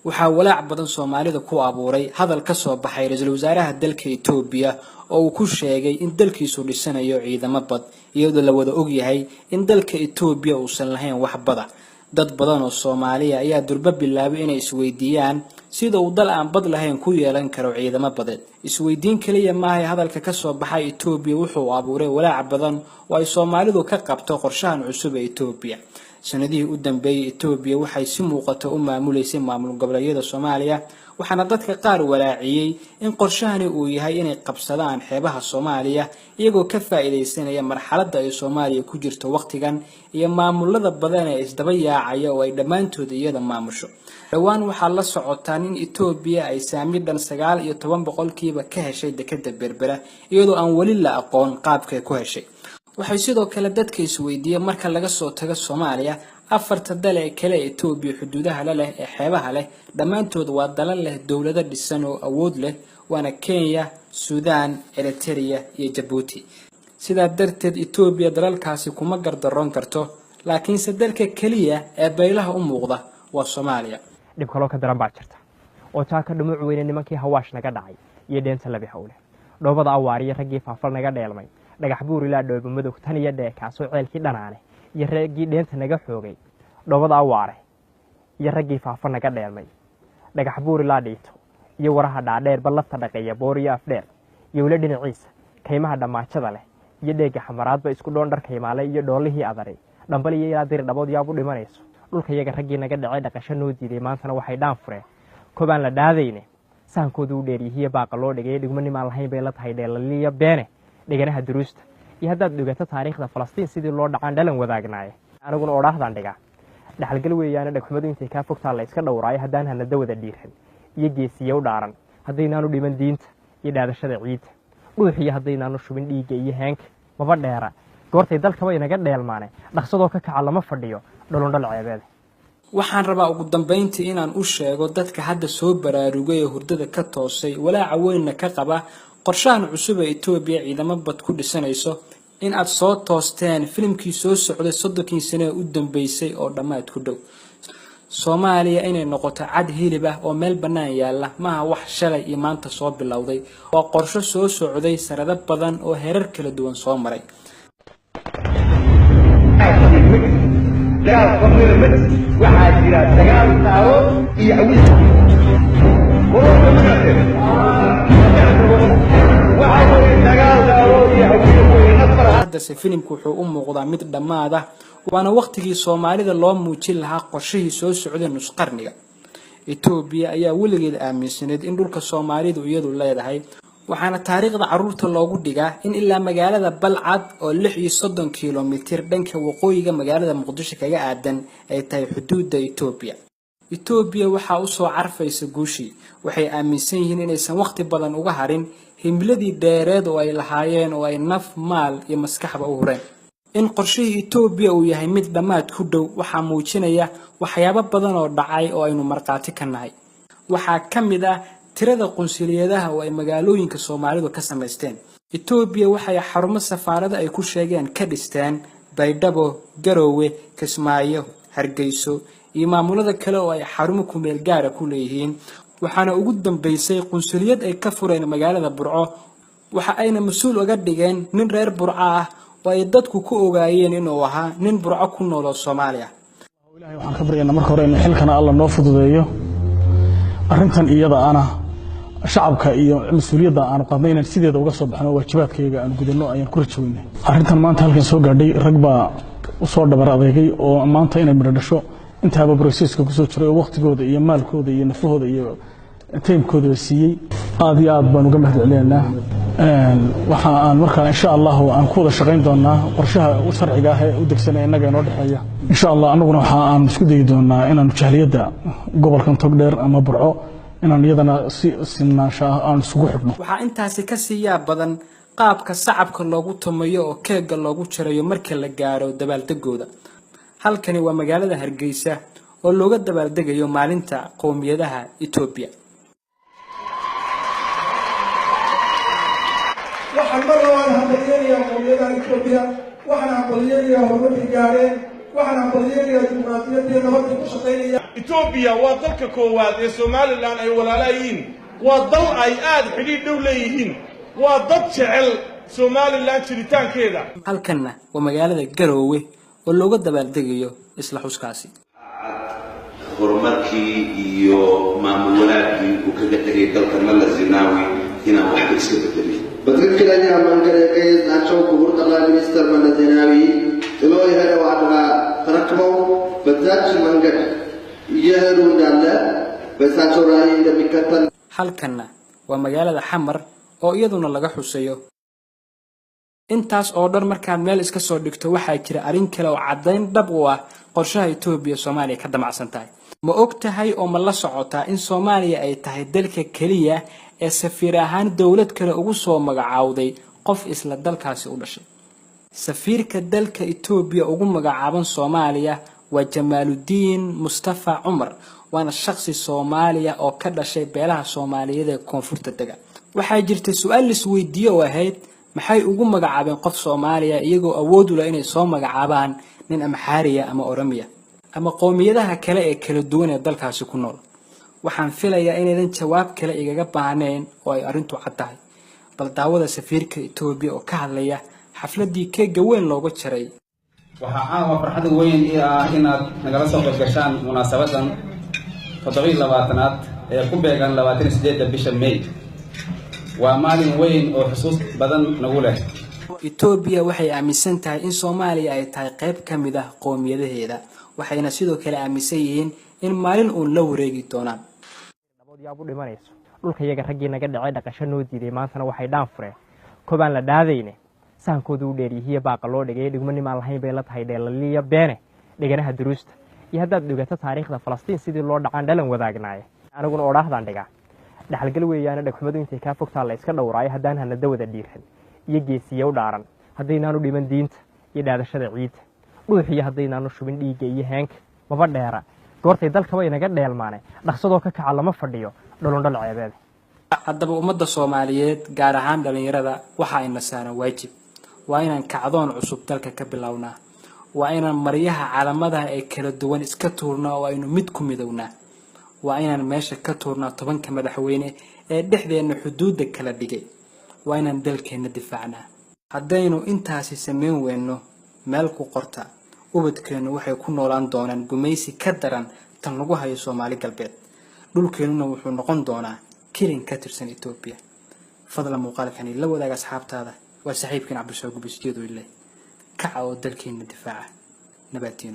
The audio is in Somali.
waxaa walaac badan Soomaalida ku abuuray hadal ka soo baxay ra'iisul wasaaraha dalka Itoobiya oo uu ku sheegay in dalkiisu dhisanayo ciidamo bad iyadoo la wada og yahay in dalka Itoobiya uusan lahayn wax bad dad badan oo Soomaaliya ayaa durba bilaabay inay isweydiiyaan sida uu dal aan bad lahayn ku yeelan karo ciidamo badeed isweydiin kaliya ma aha hadalka ka soo baxay Itoobiya wuxuu abuuray walaac badan oo ay Soomaalidu ka qabto qorshahan cusub ee Itoobiya sanadihii u dambeeyay Itoobiya waxay si muuqato u maamuleysay maamul goboleedyada Soomaaliya waxaana dadka qaar walaaciyay in qorshahani uu yahay inay qabsadaan xeebaha Soomaaliya iyagoo ka faa'iideysanaya marxaladda ay Soomaaliya ku jirto waqtigan iyo maamulada badan ee isdaba yaacaya oo ay dhamaantood iyada maamusho dhawaan waxaa la socotaan in Itoobiya ay saamidan 19% ka heshay dekedda Berbera iyadoo aan wali la aqoon qaabka ay ku heshay waxay sidoo kale dadka isweydiiyeen marka laga soo tago Soomaaliya afarta dal ee kale ee Itoobiya xuduudaha leh ee xeebaha leh dhamaantood waa dalal leh dawlado dhisan oo awood leh waana Kenya, Suudaan, Eritrea iyo Djibouti sida darteed Itoobiya dalalkaasi kuma gardaroon karto laakiin sadalka kaliya ee baylaha u muuqda waa Soomaaliya dib kale ka daran baa jirta oo taa ka dhumuc weyn nimankii hawaash naga dhacay iyo deenta labi hawle dhoobada awaariye ragii faafal naga dheelmay dhagax buur ilaa dhoobo madow tan iyo dheekaasoo ceelkii dhanaane iyo ragii deenta naga xoogay dhoobada awaare iyo ragii faafal naga dheelmay dhagax buur ilaa dhiito iyo waraha dhaadheer balafta dhaqeeya booriyo afdheer iyo wala dhinaciisa kaymaha dhamaajada leh iyo dheega xamaraadba isku dhoon dharka imaale iyo dhoolihii adare dhambal iyo ilaa dir dhabood yaab u dhimanayso dhulka iyaga ragii naga dhacay dhaqasho noo diiday maantana waxay dhaan fureen kobaan la dhaadayne saankoodu u dheeriyihiya baaqa loo dhigay dhigmanimaan lahayn bay la tahay dheelaliya beene dhiganaha duruusta iyo haddaad dhugato taariikhda Falastiin sidii loo dhacaan dhalan wadaagnaaye aniguna odhaahdaan dhigaa dhaxalgal weeyaana dhagxumadu intay ka fogtaa la iska dhowraayo haddaan hanada wada dhiiran iyo geesiyo u dhaaran haddaynaanu dhiman diinta iyo dhaadashada ciidda dhuuxiyo haddaynaanu shubin dhiigga iyo heenka maba dheera goortay dalkaba inaga dheelmaane dhaqsadoo ka kaca lama fadhiyo dholondhol ceebeed waxaan rabaa ugu dambeyntii inaan u sheego dadka hadda soo baraarugay ee hurdada ka toosay walaaca weynna ka qaba qorshahan cusub ee Itoobiya ciidamo bad ku dhisanayso in aad soo toosteen filimkii soo socday 30 sano u dambeysay oo dhamaad ku dhow Soomaaliya inay noqoto cad hilib ah oo meel banaan yaala maaha wax shalay iyo maanta soo bilowday oo qorsho soo socday sanado badan oo heerar kala duwan soo maray waxaa jira dagaal taawo iyo hadda filimku wuxuu u muuqdaa mid dhamaad ah waana waqtigii Soomaalida loo muujin lahaa qorshihii soo socday nus qarniga Itoobiya ayaa weligeed aaminsaneed in dhulka Soomaalidu iyadu leedahay waxaana taariikhda caruurta loogu dhigaa in ilaa magaalada Balcad oo 36 kiiloomitir dhanka waqooyiga magaalada Muqdisho kaga aadan ay tahay xuduudda Itoobiya Itoobiya waxa uu soo carfaysa guushi waxay aaminsan yihiin inaysan waqti badan uga harin himladii dheereed oo ay lahaayeen oo ay naf maal iyo maskaxba u hureen in qorshihii Itoobiya uu yahay mid dhamaad ku dhow waxa muujinaya waxyaabo badan oo dhacay oo aynu marqaati ka nahay waxa kamid ah tirada qunsuliyadaha oo ay magaalooyinka Soomaalidu ka sameysteen Itoobiya waxay xarumo safaarada ay ku sheegeen ka dhisteen Baydhabo Garowe Kismaayo Hargeyso iyo maamulada kale oo ay xarumo ku meel gaar ah ku leeyihiin waxaana ugu dambeysay qunsuliyad ay ka fureen magaalada Burco waxa ayna mas'uul uga dhigeen nin reer Burco ah oo ay dadku ku ogaayeen inuu ahaa nin Burco ku nool oo Soomaaliya Ilaahay waxaan ka baryaynaa marka hore in xilkana Allah noo fududeeyo arrintan iyada ana shacabka iyo mas'uuliyadda aan qaadnay inaan sideeda uga soo baxno waajibaadkayga aan gudano ayaan ku rajaynaa arrintan maanta halkan soo gaadhay rag baa u soo dhabar adeegay oo maanta inay midho dhasho intaaba processka ku soo jiray waqtigooda iyo maalkooda iyo nafahooda iyo taymkooda siiyay aad iyo aad baan uga mahadcelinaynaa waxa aan markaa insha Allah aan ku wada shaqayn doonaa qorshaha sharciga ah ee u degsanay inaga inoo dhaxeeya insha Allah anaguna waxa aan isku dayi doonaa inaan jahliyada gobolkan Togdheer ama Burco inaan iyadana si sinnaasha aan isugu xidhno waxa intaasi ka siiya badan qaabka shacabka loogu tumayo oo keega loogu jirayo marka la gaaro dabaaldegooda halkani waa magaalada Hargeysa oo looga dabaaldegayo maalinta qowmiyadaha Itoobiya waxaan marwaan hadalyeelaya qowmiyadaha Itoobiya waxaan aqbalyeelaya horumarka gaareen waxaan aqbalyeelaya dimuqraadiyadda nabadda ku shaqeynaya Ethiopia waa dalka koowaad ee Somaliland ay walaalayeen waa dal ay aad xidhiidh dhow leeyihiin waa dad jecel Somaliland jiritaankeeda halkanna waa magaalada Garowe oo looga dabaaldegayo isla xuskaasi horumarkii iyo maamul wanaagii uu kaga tagay dalka Mala Zenawi inaan wax iska bedelin بتذكر من كريكيز ناتشو كبر طلع مستر Mala Zenawi إلهي هذا وعدنا تركبوا بذات من قد يهرون دالله بس أشوراي إذا بكتل halkanna waa magaalada Xamar oo iyaduna laga xusayo intaas oo dhar markaan meel iska soo dhigto waxaa jira arin kale oo cadeyn dhab u ah qorshaha Itoobiya Soomaaliya ka damacsan tahay ma og tahay oo ma la socotaa in Soomaaliya ay tahay dalka kaliya ee safiir ahaan dawlad kale ugu soo magacaawday qof isla dalkaasi u dhashay safiirka dalka Itoobiya ugu magacaaban Soomaaliya waa Jamaaluddin Mustafa Umar waana shakhsi Soomaaliya oo ka dhashay beelaha Soomaaliyeed ee koonfurta dega waxaa jirtay su'aal is weydiiyo oo ahayd maxay ugu magacaabeen qof Soomaaliya iyagoo awood u leh inay soo magacaabaan nin Amxaariya ama Oromiya ama qoomiyadaha kale ee kala duwan ee dalkaasi ku nool waxaan filayaa inaydan jawaab kale igaga baahneen oo ay arintu cad tahay bal daawada safiirka Itoobiya oo ka hadlaya xafladii keega weyn looga jaray waxaa caawa farxad weyn inaad nagala soo qaybgashaan munaasabadan 27aad ee ku beegan 28 bisha May waa maalin weyn oo xusuus badan nagu leh Itoobiya waxay aaminsan tahay in Soomaaliya ay tahay qayb ka mid ah qoomiyadaheeda waxayna sidoo kale aaminsan yihiin in maalin uu la wareegi doonaan naboodyaab u dhimanayso dhulka iyaga raggii naga dhacay dhaqasho noo diiday maantana waxay dhaan fureen kobaan la dhaadayne saankoodu u dheeriyihiya baaqa loo dhigay dhigmanimaan lahayn bay la tahay dheelaliya beene dhiganaha duruusta iyo haddaad dhigato taariikhda Falastiin sidii loo dhacaan dhalan wadaagnaaye aniguna odhaahdaan dhigaa dhaxalgal weeyaana dhagxumadu intay ka fogtaa la iska dhowraayo haddaan hanada wada dhiiran iyo geesiyo u dhaaran haddaynaanu dhiman diinta iyo dhaadashada ciidda dhuuxiyo haddaynaanu shubin dhiigga iyo heenka maba dheera goortay dalkaba inaga dheelmaanay dhaqsadoo ka kaca lama fadhiyo dholondhol ceebeed haddaba ummadda Soomaaliyeed gaar ahaan dhalinyarada waxa ay nasaaran waajib waa inaan kacdoon cusub dalka ka bilownaa waa inaan maryaha calaamadaha ee kala duwan iska tuurnaa oo aynu mid ku midownaa waa inaan meesha ka tuurnaa 10 madaxweyne ee dhexdeena xuduudda kala dhigay waa inaan dalkeena difaacnaa haddaynu intaasi sameyn weyno meel ku qorta ubadkeenu waxay ku noolaan doonaan gumaysi ka daran tan lagu hayo Soomaali galbeed dhulkeenuna wuxuu noqon doonaa kilin ka tirsan Itoobiya fadlan muuqaalkani la wadaaga asxaabtaada waa saaxiibkeen Cabdi Soo Gubisjeedo ilaa kaca oo dalkeena difaaca nabaadtiina